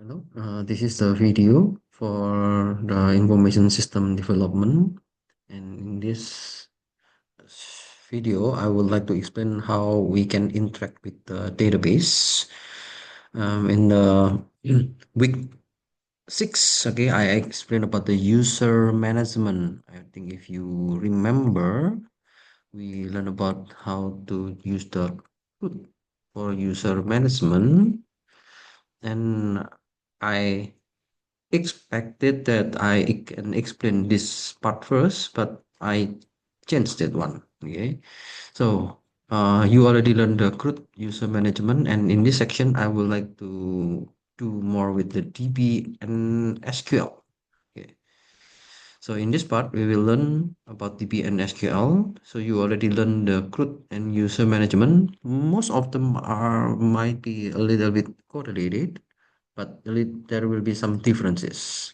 Hello, this is the video for the information system development. And in this video, I would like to explain how we can interact with the database. In the week 6, okay, I explained about the user management. I think if you remember, we learned about how to use the code for user management. And I expected that I can explain this part first, but I changed that one. Okay, so you already learned the CRUD user management, and in this section, I would like to do more with the DB and SQL. Okay, so in this part, we will learn about DB and SQL. So you already learned the CRUD and user management. Most of them are might be a little bit correlated, but there will be some differences.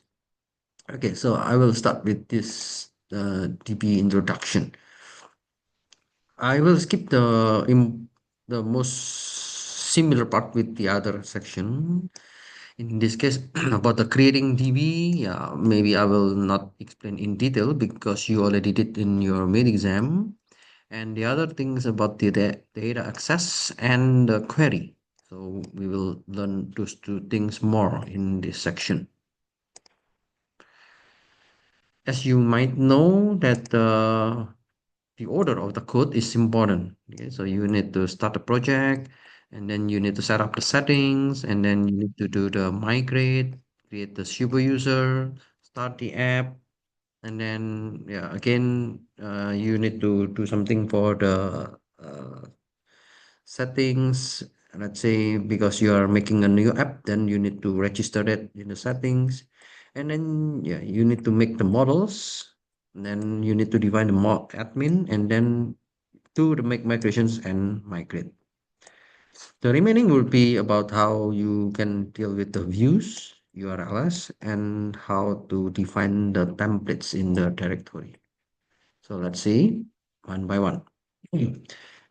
Okay, so I will start with this DB introduction. I will skip the most similar part with the other section. In this case, about the creating DB, yeah, maybe I will not explain in detail because you already did in your main exam. And the other things about the data access and the query. So we will learn those two things more in this section. As you might know that the order of the code is important. Okay, so you need to start a project, and then you need to set up the settings, and then you need to do the migrate, create the super user, start the app, and then yeah, again, you need to do something for the settings. Let's say because you are making a new app, then you need to register that in the settings, and then yeah, you need to make the models. And then you need to define the mod admin, and then do the make migrations and migrate. The remaining will be about how you can deal with the views, URLs, and how to define the templates in the directory. So let's see one by one.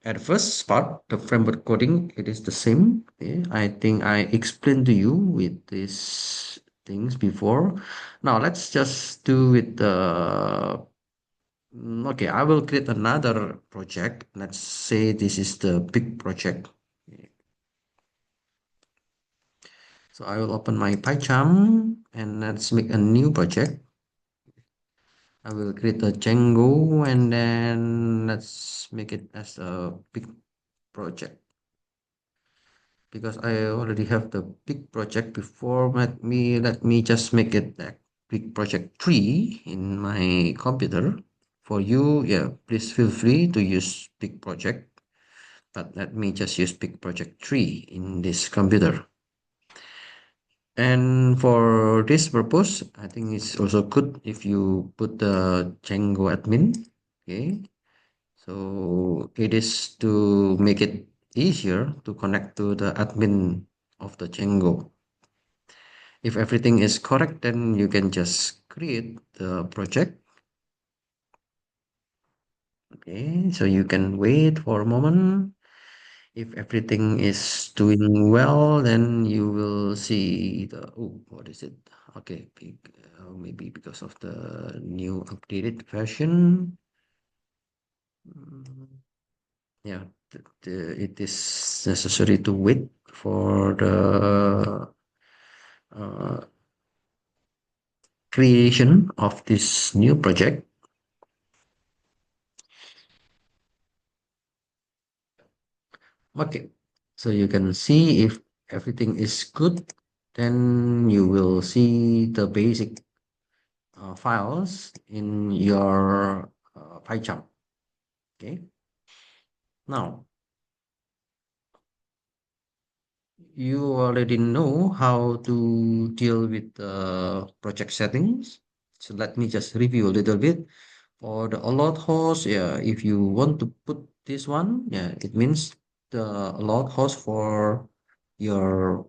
At the first part, the framework coding, it is the same. Okay? I think I explained to you with these things before. Now let's just do with the okay, I will create another project. Let's say this is the big project. Okay. So I will open my PyCharm and let's make a new project. I will create a Django and then let's make it as a big project. Because I already have the big project before, let me just make it that big project 3 in my computer. For you, yeah, please feel free to use big project, but let me just use big project 3 in this computer. And for this purpose, I think it's also good if you put the Django admin. Okay, so it is to make it easier to connect to the admin of the Django. If everything is correct, then you can just create the project. Okay, so you can wait for a moment. If everything is doing well, then you will see the, oh, what is it? Okay, maybe because of the new updated version. Mm, yeah, it is necessary to wait for the uh, creation of this new project. Okay, so you can see if everything is good, then you will see the basic files in your PyCharm. Okay, now you already know how to deal with the project settings. So let me just review a little bit. For the allowed host, yeah, if you want to put this one, yeah, it means the allowed host for your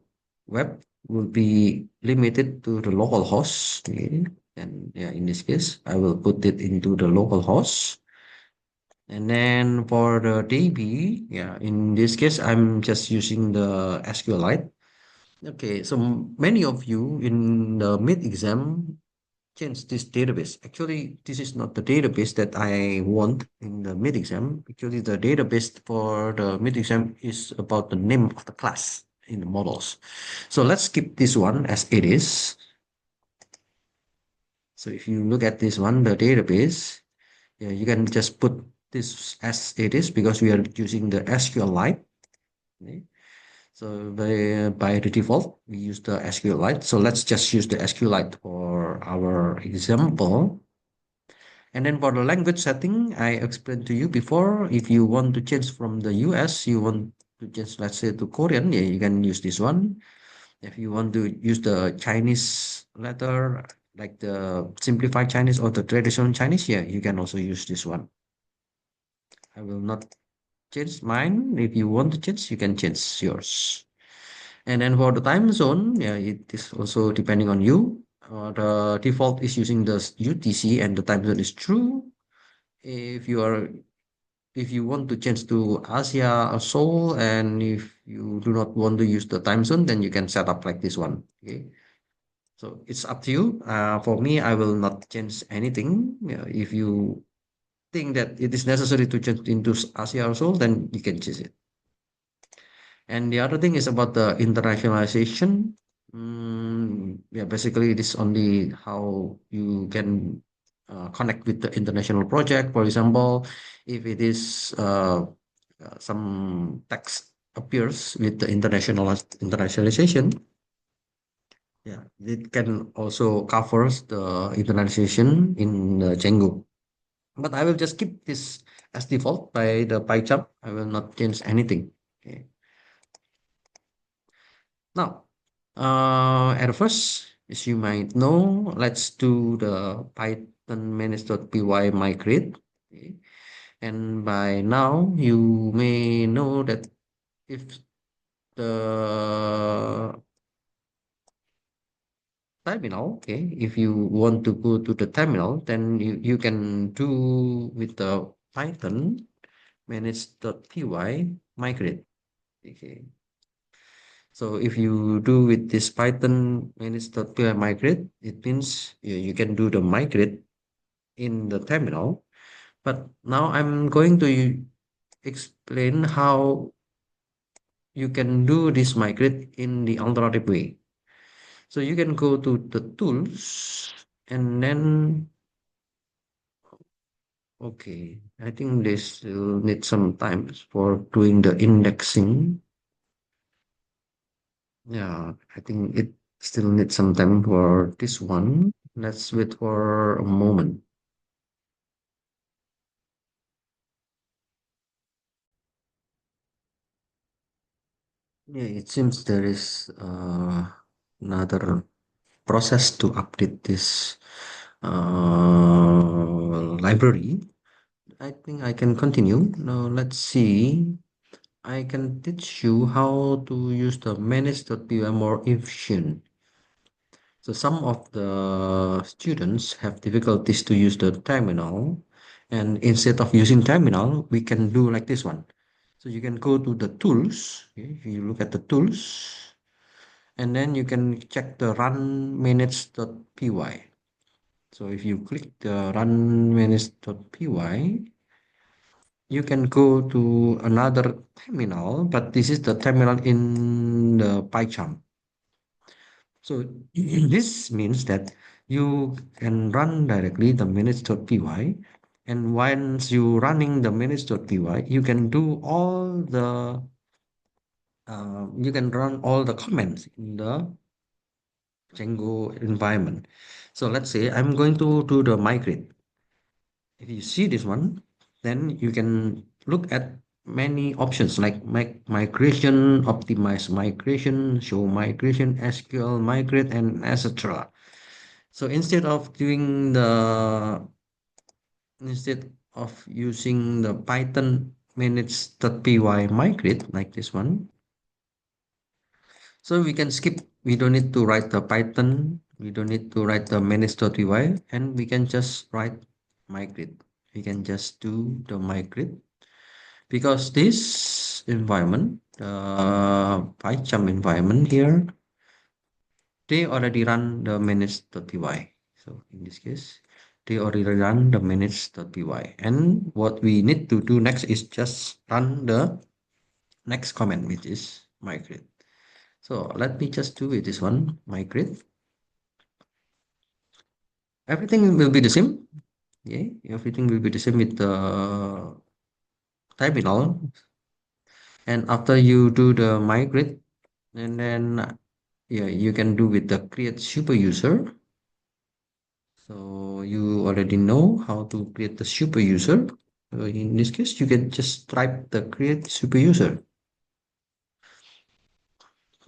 web will be limited to the local host. Okay? And yeah, in this case, I will put it into the local host. And then for the DB, yeah, in this case, I'm just using the SQLite. Okay, so many of you in the mid exam change this database. Actually, this is not the database that I want in the mid exam. Actually, the database for the mid exam is about the name of the class in the models. So let's keep this one as it is. So if you look at this one, the database, yeah, you can just put this as it is because we are using the SQLite. Okay. So by the default, we use the SQLite. So let's just use the SQLite for our example. And then for the language setting, I explained to you before, if you want to change from the US, you want to change, let's say, to Korean, yeah, you can use this one. If you want to use the Chinese letter, like the simplified Chinese or the traditional Chinese, yeah, you can also use this one. I will not change mine. If you want to change, you can change yours. And then for the time zone, yeah, it is also depending on you. The default is using the UTC and the time zone is true. If you are if you want to change to Asia or Seoul, and if you do not want to use the time zone, then you can set up like this one. Okay. So it's up to you. For me, I will not change anything. Yeah, if you think that it is necessary to change into Asia or Seoul, then you can change it. And the other thing is about the internationalization. Yeah, basically, it is only how you can connect with the international project. For example, if it is some text appears with the internationalization, yeah, it can also covers the internationalization in the Django. But I will just keep this as default by the pie chart. I will not change anything. Okay. Now, at first, as you might know, let's do the Python manage.py migrate. Okay. And by now, you may know that if the terminal, okay, if you want to go to the terminal, then you can do with the Python manage.py migrate. Okay. So if you do with this Python manage.py migrate, it means you can do the migrate in the terminal. But now I'm going to explain how you can do this migrate in the alternative way. So you can go to the tools and then, okay, I think this will need some time for doing the indexing. Yeah, I think it still needs some time for this one. Let's wait for a moment. Yeah, it seems there is another process to update this library. I think I can continue. Now let's see. I can teach you how to use the manage.py more efficient. So some of the students have difficulties to use the terminal, and instead of using terminal, we can do like this one. So you can go to the tools. Okay, you look at the tools, and then you can check the run manage.py. So if you click the run manage.py, you can go to another terminal, but this is the terminal in the PyCharm. So this means that you can run directly the minutes.py, and once you running the minutes.py, you can do all the you can run all the comments in the Django environment. So let's say I'm going to do the migrate. If you see this one, then you can look at many options like migration, optimize migration, show migration, SQL migrate, and etc. So instead of using the Python manage.py migrate like this one, so we can skip. We don't need to write the Python. We don't need to write the manage.py, and we can just write migrate. We can just do the migrate because this environment, the PyCharm environment here, they already run the manage.py. So in this case, they already run the manage.py. And what we need to do next is just run the next command, which is migrate. So let me just do it this one, migrate. Everything will be the same. Okay, everything will be the same with the terminal. And after you do the migrate, and then yeah, you can do with the create super user. So you already know how to create the super user. So in this case, you can just type the create super user.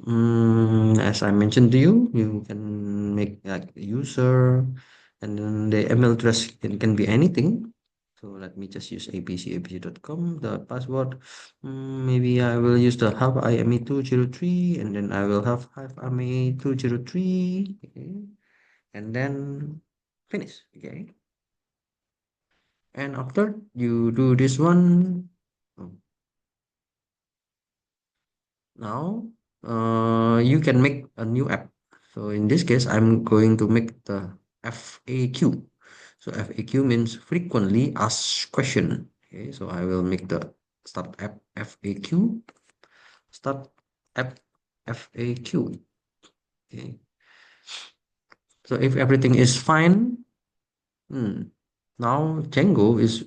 As I mentioned to you, you can make like a user, and then the email address can be anything. So let me just use abc.com, the password. Maybe I will use the hub IME203, and then I will have hub IME203, okay, and then finish, okay. And after you do this one, oh, now you can make a new app. So in this case, I'm going to make the FAQ. So FAQ means frequently asked question. Okay, so I will make the start app FAQ. Start app FAQ. Okay. So if everything is fine, now Django is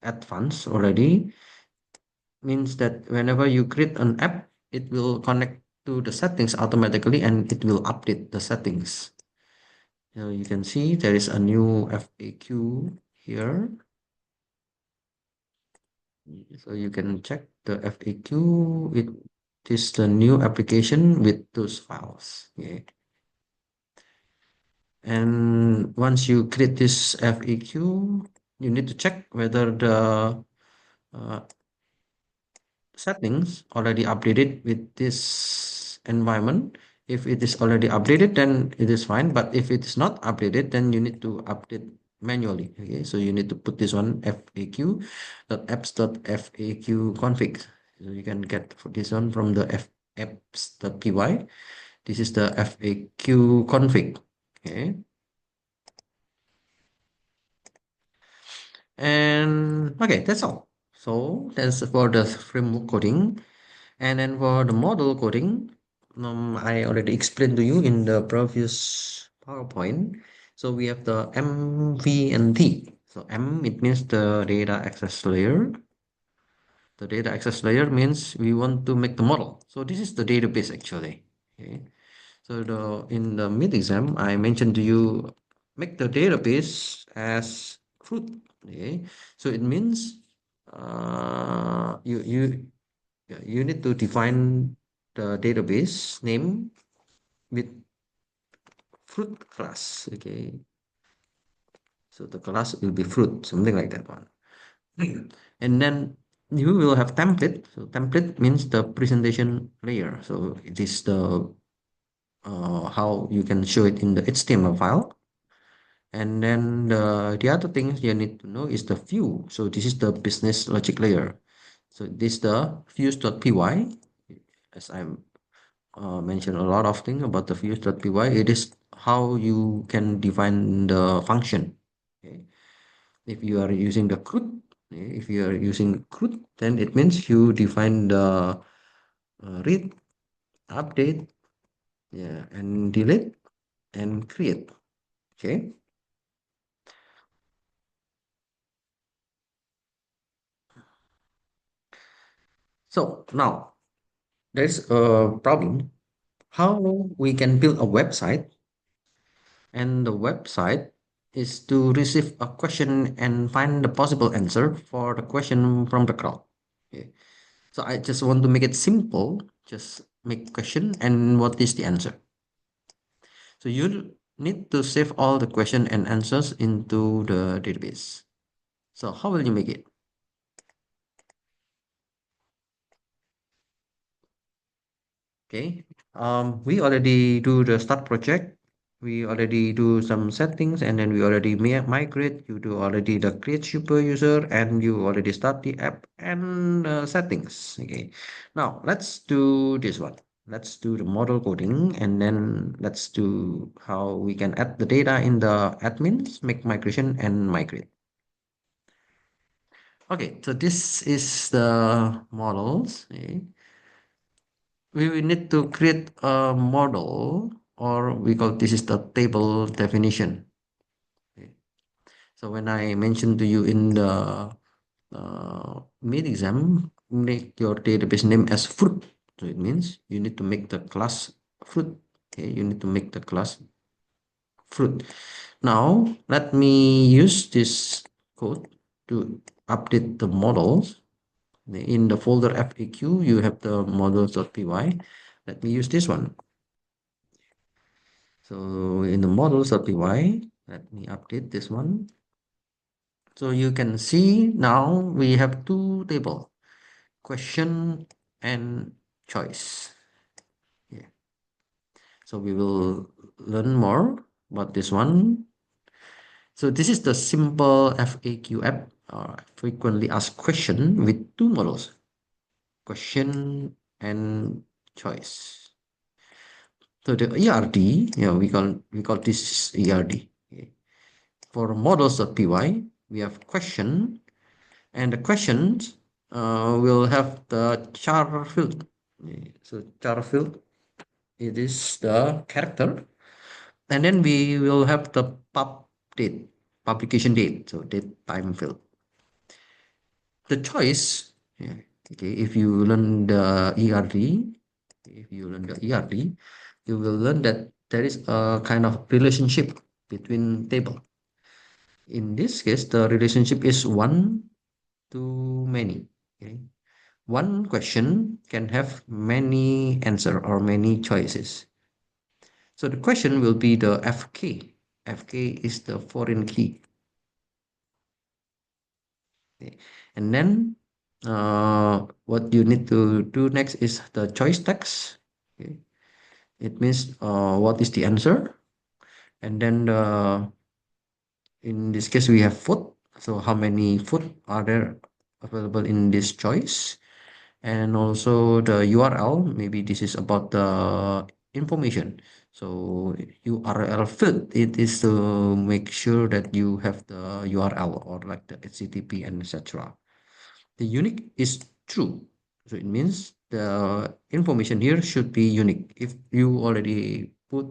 advanced already. Means that whenever you create an app, it will connect to the settings automatically and it will update the settings. So you can see there is a new FAQ here. So you can check the FAQ. It is the new application with those files. Yeah. And once you create this FAQ, you need to check whether the uh, settings already updated with this environment. If it is already updated, then it is fine. But if it is not updated, then you need to update manually. Okay, so you need to put this one faq.apps.faq config. So you can get this one from the apps.py. This is the FAQ config. Okay, and okay, that's all. So that's for the framework coding. And then for the model coding, I already explained to you in the previous PowerPoint. So we have the MV and T. So M, it means the data access layer. The data access layer means we want to make the model. So this is the database actually. Okay. So in the mid exam, I mentioned to you make the database as fruit. Okay. So it means you need to define the database name with fruit class. Okay, so the class will be fruit, something like that one. And then you will have template. So template means the presentation layer. So it is the how you can show it in the HTML file. And then the other things you need to know is the view. So this is the business logic layer. So this is the views.py. As I'm mention a lot of things about the views.py. It is how you can define the function. Okay. If you are using the CRUD, if you are using CRUD, then it means you define the read, update, yeah, and delete and create. Okay. So now there's a problem. How we can build a website, and the website is to receive a question and find the possible answer for the question from the crowd. Okay. So I just want to make it simple. Just make question and what is the answer. So you need to save all the question and answers into the database. So how will you make it? Okay. We already do the start project. We already do some settings and then we already migrate. You do already the create super user and you already start the app and settings. Okay. Now let's do this one. let's do the model coding, and then let's do how we can add the data in the admins, make migration and migrate. Okay, so this is the models. Okay. We will need to create a model, or we call this is the table definition. Okay. So when I mentioned to you in the mid exam, make your database name as fruit. So it means you need to make the class fruit. Okay, you need to make the class fruit. Now let me use this code to update the models. In the folder FAQ, you have the models.py. Let me use this one. So in the models.py, let me update this one. So you can see now we have two tables, question and choice. Yeah. So we will learn more about this one. So this is the simple FAQ app, frequently asked question with two models, question and choice. So the ERD, we call this ERD. Okay. For models.py, we have question, and the questions will have the char field. Okay. So char field, it is the character, and then we will have the date, publication date, so date time field. The choice, yeah, okay, if you learn the ERD, you will learn that there is a kind of relationship between table. In this case, the relationship is one to many. Okay? One question can have many answer or many choices. So the question will be the FK. FK is the foreign key. Okay. And then what you need to do next is the choice text. Okay. It means what is the answer, and then in this case we have food. So how many food are there available in this choice, and also the URL. Maybe this is about the information. So URL field, it is to make sure that you have the URL or like the HTTP and etc. The unique is true. So it means the information here should be unique. If you already put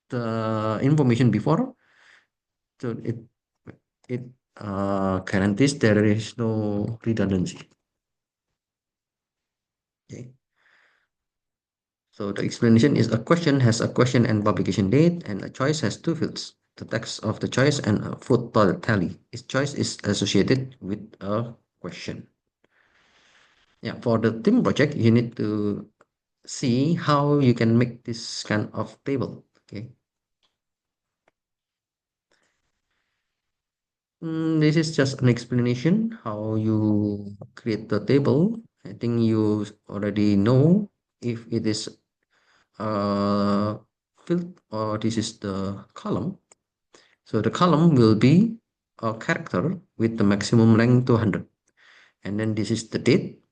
the information before, so it guarantees there is no redundancy. Okay. So the explanation is a question has a question and publication date, and a choice has two fields, the text of the choice and a foot tally. Its choice is associated with a question. Yeah, for the team project, you need to see how you can make this kind of table. Okay. This is just an explanation how you create the table. I think you already know if it is a field or this is the column. So the column will be a character with the maximum length 200. And then this is the date.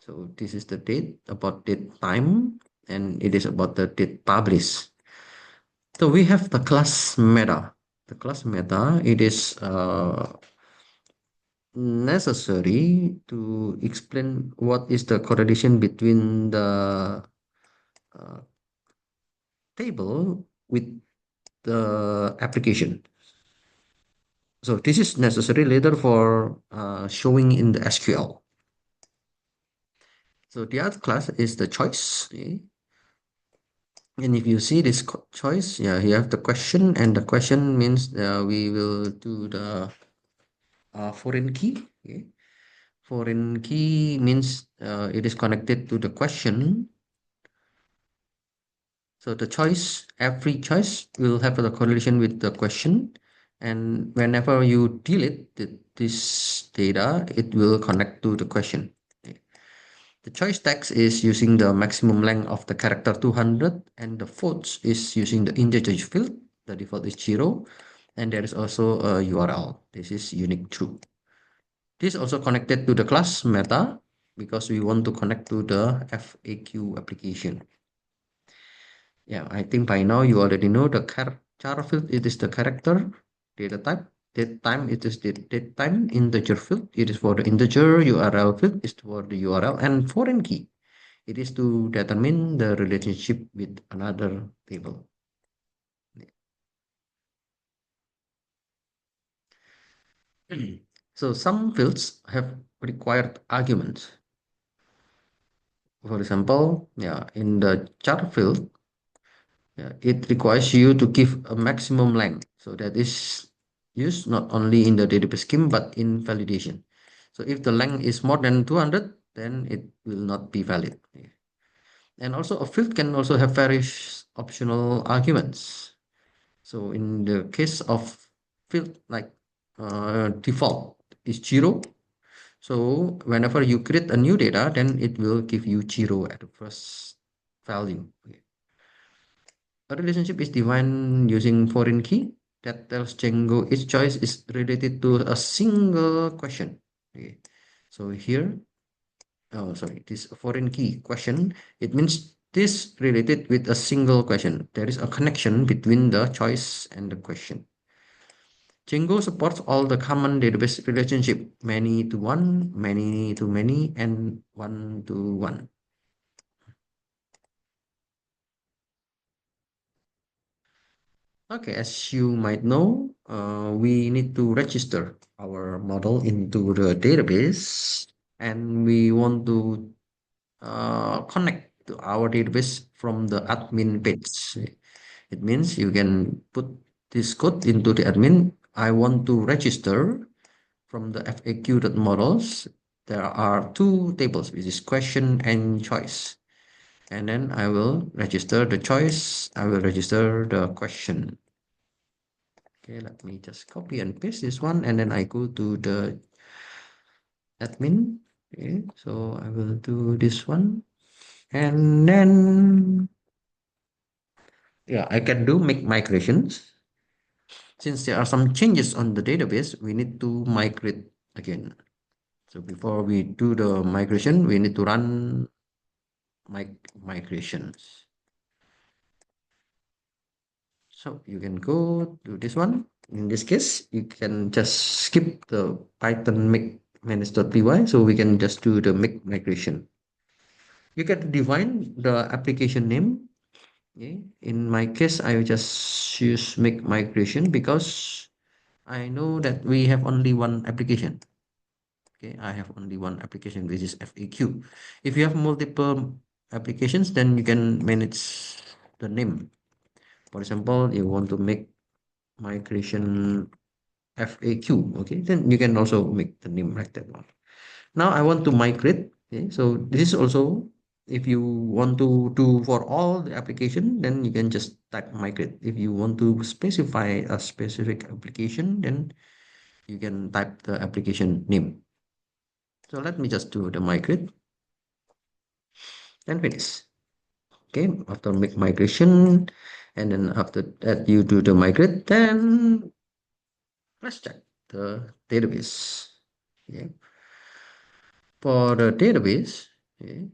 So this is the date about date time, and it is about the date published. So we have the class meta. The class meta, it is necessary to explain what is the correlation between the uh, table with the application. So this is necessary later for showing in the SQL. So the other class is the choice. Okay? And if you see this choice, yeah, you have the question, and the question means we will do the foreign key. Okay? Foreign key means it is connected to the question. So the choice, every choice will have a correlation with the question. And whenever you delete this data, it will connect to the question. Okay. The choice text is using the maximum length of the character 200, and the floats is using the integer field. The default is 0, and there is also a URL. This is unique true. This is also connected to the class meta. because we want to connect to the FAQ application. Yeah, I think by now you already know the char field, it is the character, data type, date time, it is the date time, integer field, it is for the integer, URL field is for the URL, and foreign key, it is to determine the relationship with another table. So some fields have required arguments. For example, yeah, in the char field, yeah, it requires you to give a maximum length. So that is used not only in the database scheme, but in validation. So if the length is more than 200, then it will not be valid. And also a field can also have various optional arguments. So in the case of field like default is 0. So whenever you create a new data, then it will give you 0 at the first value. A relationship is defined using foreign key that tells Django each choice is related to a single question. Okay. So here, oh sorry, this foreign key question, it means this related with a single question. There is a connection between the choice and the question. Django supports all the common database relationship, many to one, many to many, and one to one. Okay, as you might know, we need to register our model into the database, and we want to connect to our database from the admin page. It means you can put this code into the admin. I want to register from the FAQ.models. There are two tables, which is question and choice. And then I will register the choice. I will register the question. Okay, let me just copy and paste this one, and then I go to the admin. Okay, so I will do this one, and then yeah, I can do make migrations. Since there are some changes on the database, we need to migrate again. So before we do the migration, we need to run migrations. So you can go to this one. In this case, you can just skip the Python make manage.py. So we can just do the make migration. You can define the application name. Okay. In my case, I will just use make migration because I know that we have only one application. Okay, I have only one application, which is FAQ. If you have multiple applications, then you can manage the name. For example, you want to make migration FAQ, okay, then you can also make the name like that one. Now I want to migrate. Okay, so this is also, if you want to do for all the application, then you can just type migrate. If you want to specify a specific application, then you can type the application name. So let me just do the migrate and finish. Okay, after make migration, and then after that you do the migrate, then let's check the database. Okay. For the database, okay,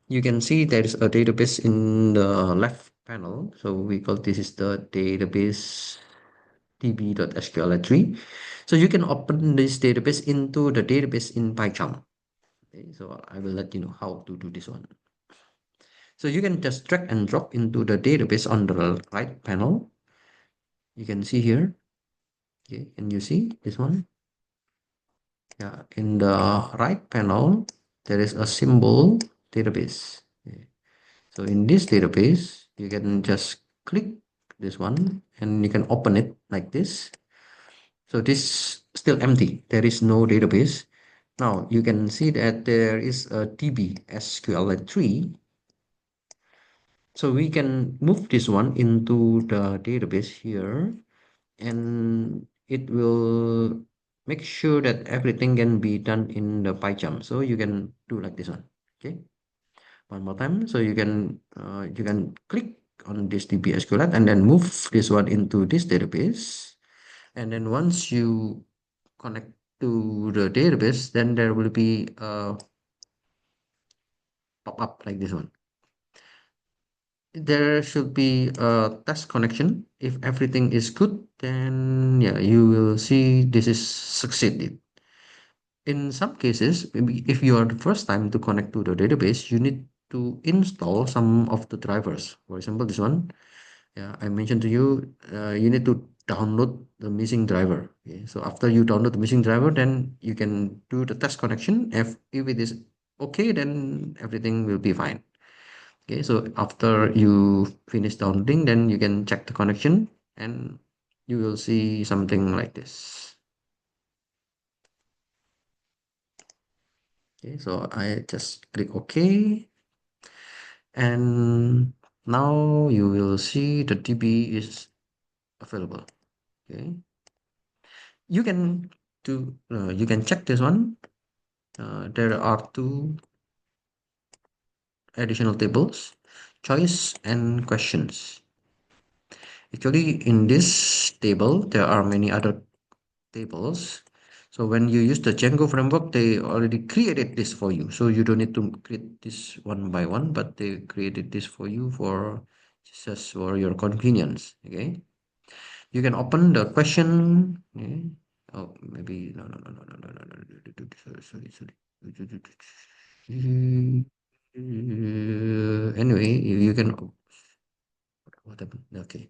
you can see there is a database in the left panel. So we call this is the database db.sql3. So you can open this database into the database in PyCharm. Okay, so I will let you know how to do this one. So you can just drag and drop into the database on the right panel. You can see here. Okay, can you see this one? Yeah, in the right panel, there is a symbol database. Okay. So in this database, you can just click this one and you can open it like this. So this still empty. There is no database. Now you can see that there is a DB SQL3. So we can move this one into the database here, and it will make sure that everything can be done in the PyCharm. So you can do like this one. Okay, one more time. So you can click on this DB SQLite and then move this one into this database. And then once you connect to the database, then there will be a pop up like this one. There should be a test connection. If everything is good, then yeah, you will see this is succeeded. In some cases, maybe if you are the first time to connect to the database, you need to install some of the drivers. For example, this one, yeah, I mentioned to you, you need to download the missing driver. Okay, so after you download the missing driver, then you can do the test connection. If it is okay, then everything will be fine. Okay, so after you finish downloading, then you can check the connection and you will see something like this. Okay, so I just click OK, and now you will see the DB is available. Okay, you can you can check this one. There are two additional tables, choice and questions. Actually, in this table, there are many other tables. So when you use the Django framework, they already created this for you. So you don't need to create this one by one, but they created this for you for just for your convenience. Okay. You can open the question. Okay. Oh, maybe no. Sorry. Anyway, you can what happened? Okay.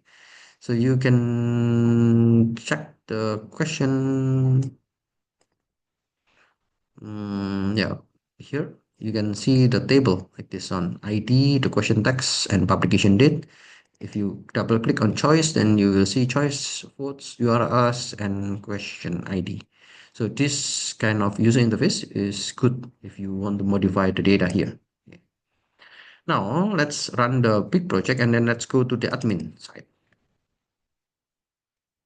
So you can check the question. Yeah, here you can see the table like this on ID, the question text, and publication date. If you double click on choice, then you will see choice, votes, URLs, and question ID. So this kind of user interface is good if you want to modify the data here. Okay. Now let's run the big project and then let's go to the admin side.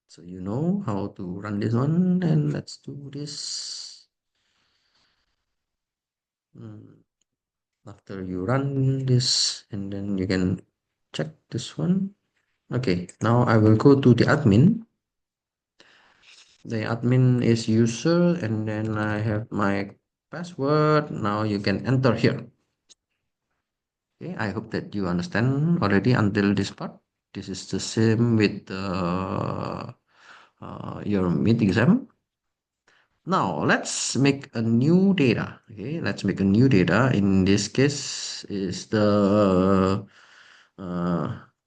So you know how to run this one, and let's do this. After you run this, and then you can check this one. Okay, now I will go to the admin. The admin is user, and then I have my password. Now you can enter here. Okay, I hope that you understand already until this part. This is the same with your mid exam. Now let's make a new data. Okay, let's make a new data. In this case is the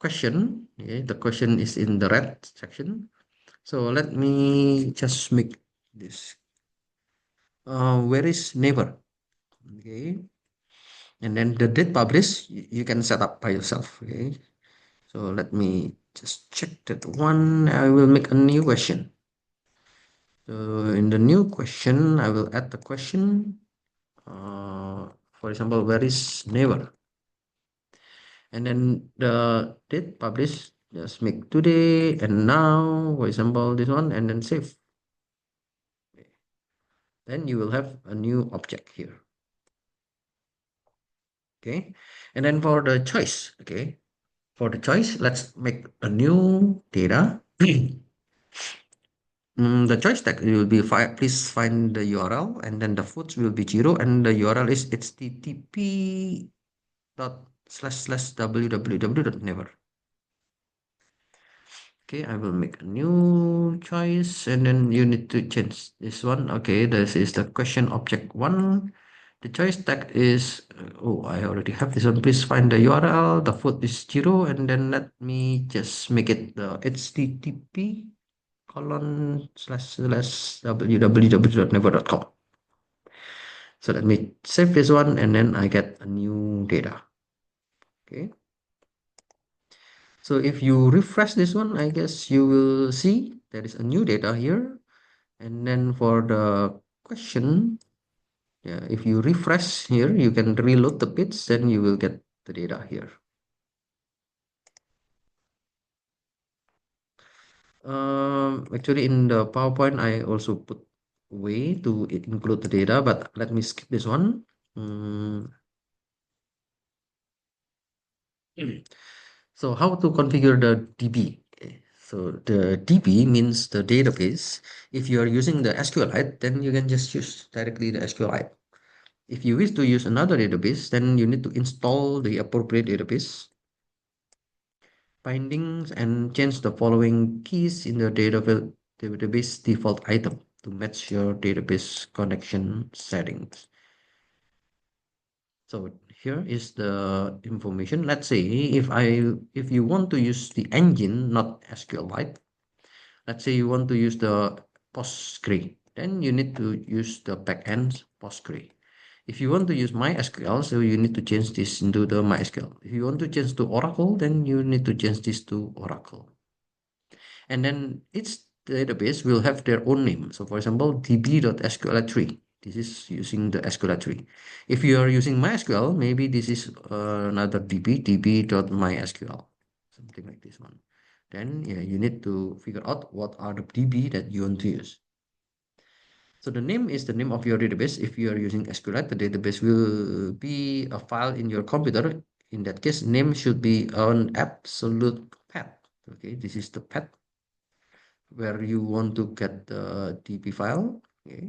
question. Okay, the question is in the red section. So let me just make this. Where is neighbor? Okay, and then the date published you can set up by yourself. Okay, so let me just check that one. I will make a new question. So in the new question, I will add the question. For example, where is neighbor? And then the date published, just make today and now, for example, this one, and then save. Then you will have a new object here. Okay. And then for the choice, okay, for the choice, let's make a new data. The choice tag will be please find the URL, and then the foots will be 0, and the URL is http dot slash www.never. Okay, I will make a new choice, and then you need to change this one. Okay, this is the question object one. The choice tag is, oh, I already have this one. Please find the URL. The foot is 0, and then let me just make it the http colon slash www.never.com. So let me save this one, and then I get a new data. Okay. So if you refresh this one, I guess you will see there is a new data here. And then for the question, yeah, if you refresh here, you can reload the bits, then you will get the data here. Actually, in the PowerPoint, I also put way to include the data, but let me skip this one. So how to configure the DB? Okay. So the DB means the database. If you are using the SQLite, then you can just use directly the SQLite. If you wish to use another database, then you need to install the appropriate database bindings and change the following keys in the database default item to match your database connection settings. So here is the information. Let's say if you want to use the engine, not SQLite, let's say you want to use the Postgre, then you need to use the backend Postgre. If you want to use MySQL, so you need to change this into the MySQL. If you want to change to Oracle, then you need to change this to Oracle. And then each database will have their own name. So for example, db.sql3. This is using the SQL3. If you are using MySQL, maybe this is another db.mysql, something like this one. Then yeah, you need to figure out what are the DB that you want to use. So the name is the name of your database. If you are using SQLite, the database will be a file in your computer. In that case, name should be an absolute path. Okay, this is the path where you want to get the DB file. Okay,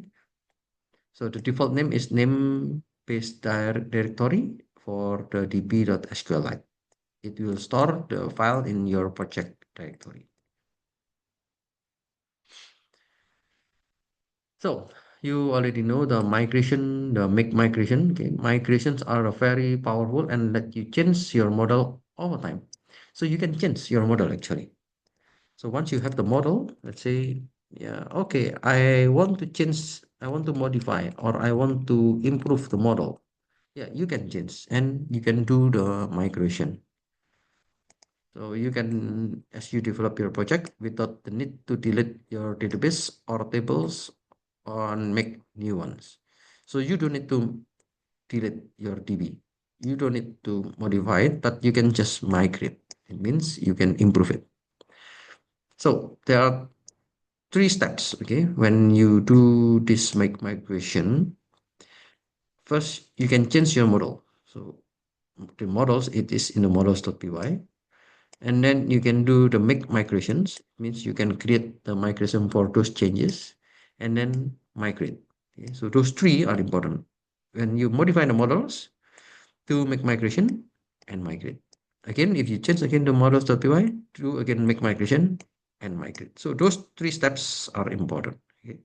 so the default name is namespace directory for the db.sqlite. It will store the file in your project directory. So you already know the migration, the make migration. Okay, migrations are a very powerful and let you change your model over time. So you can change your model actually. So once you have the model, let's say, yeah, okay, I want to change, I want to modify, or I want to improve the model. Yeah, you can change and you can do the migration. So you can, as you develop your project without the need to delete your database or tables and make new ones. So you don't need to delete your DB. You don't need to modify it, but you can just migrate. It means you can improve it. So there are three steps. Okay, when you do this migration, first you can change your model. So the models, it is in the models.py. And then you can do the make migrations, means you can create the migration for those changes and then migrate. Okay, so those three are important. When you modify the models to make migration and migrate. Again, if you change again the models.py, to again make migration and migrate. So those three steps are important. Okay,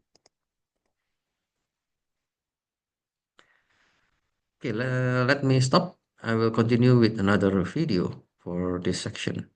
okay let me stop. I will continue with another video for this section.